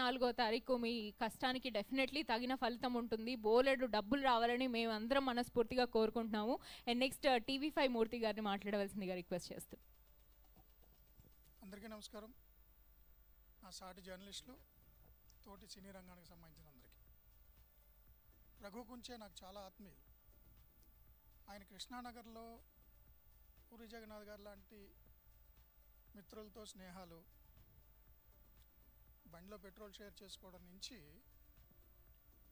24వ తారీఖు మీ కష్టానికి డెఫినెట్లీ తగిన ఫలితం ఉంటుంది. బోలెడు డబ్బులు రావాలని మేమందరం మనస్ఫూర్తిగా కోరుకుంటున్నాము. అండ్ నెక్స్ట్ TV5 మూర్తి గారిని మాట్లాడవలసిందిగా రిక్వెస్ట్ చేస్తాం. అందరికీ నమస్కారం. నా సాటి జర్నలిస్టులు, తోటి సినీ రంగానికి సంబంధించిన అందరికీ. రఘు కుంచే నాకు చాలా ఆత్మీయులు. ఆయన కృష్ణానగర్లో పూరి జగన్నాథ్ గారు లాంటి మిత్రులతో స్నేహాలు, బండిలో పెట్రోల్ షేర్ చేసుకోవడం నుంచి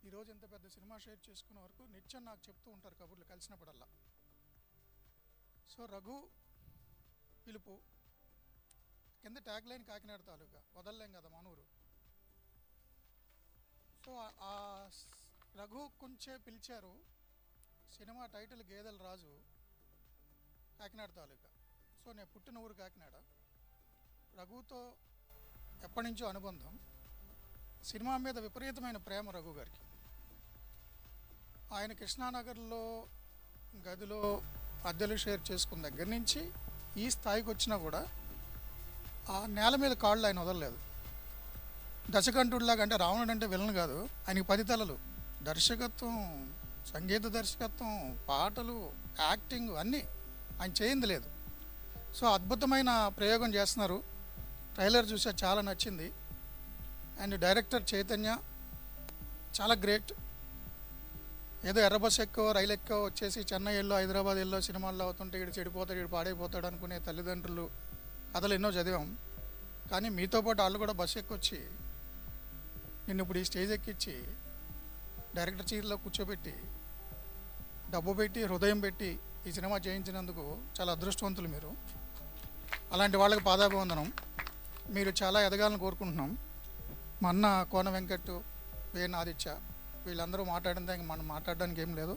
ఈరోజు ఇంత పెద్ద సినిమా షేర్ చేసుకునే వరకు నిత్యం నాకు చెప్తూ ఉంటారు కబుర్లు కలిసినప్పుడల్లా. సో రఘు పిలుపు కింద ట్యాగ్ లైన్ కాకినాడ తాలూకా, వదలలేం కదా మనూరు. సో ఆ రఘు కుంచే పిలిచారు. సినిమా టైటిల్ గేదెల రాజు, కాకినాడ తాలూకా. సో నేను పుట్టిన ఊరు కాకినాడ. రఘుతో ఎప్పటి నుంచో అనుబంధం. సినిమా మీద విపరీతమైన ప్రేమ రఘు గారికి. ఆయన కృష్ణానగర్లో గదిలో అద్దెలు షేర్ చేసుకున్న దగ్గర నుంచి ఈ స్థాయికి వచ్చినా కూడా ఆ నేల మీద కాళ్ళు ఆయన వదలలేదు. దశకంఠుడిలాగా, అంటే రావణుడు అంటే విలన్ కాదు, ఆయనకి 10 తలలు. దర్శకత్వం, సంగీత దర్శకత్వం, పాటలు, యాక్టింగ్ అన్నీ ఆయన చేయింది లేదు. సో అద్భుతమైన ప్రయోగం చేస్తున్నారు. ట్రైలర్ చూసా, చాలా నచ్చింది. అండ్ డైరెక్టర్ చైతన్య చాలా గ్రేట్. ఏదో ఎర్ర బస్ ఎక్కువ, రైలు ఎక్కువ వచ్చేసి చెన్నై వెళ్ళో, హైదరాబాద్ వెళ్ళో సినిమాల్లో అవుతుంటే ఇటు చెడిపోతాడు, ఇటు పాడైపోతాడు అనుకునే తల్లిదండ్రులు కథలు ఎన్నో చదివాం. కానీ మీతో పాటు వాళ్ళు కూడా బస్సు ఎక్కొచ్చి నిన్ను ఇప్పుడు ఈ స్టేజ్ ఎక్కించి డైరెక్టర్ చీరలో కూర్చోబెట్టి డబ్బు పెట్టి హృదయం పెట్టి ఈ సినిమా చేయించినందుకు చాలా అదృష్టవంతులు మీరు. అలాంటి వాళ్ళకి పాదాభివందనం. మీరు చాలా ఎదగాలని కోరుకుంటున్నాం. మా అన్న కోన వెంకట్, వేణు ఆదిత్య వీళ్ళందరూ మాట్లాడిన దానికి మనం మాట్లాడడానికి ఏం లేదు.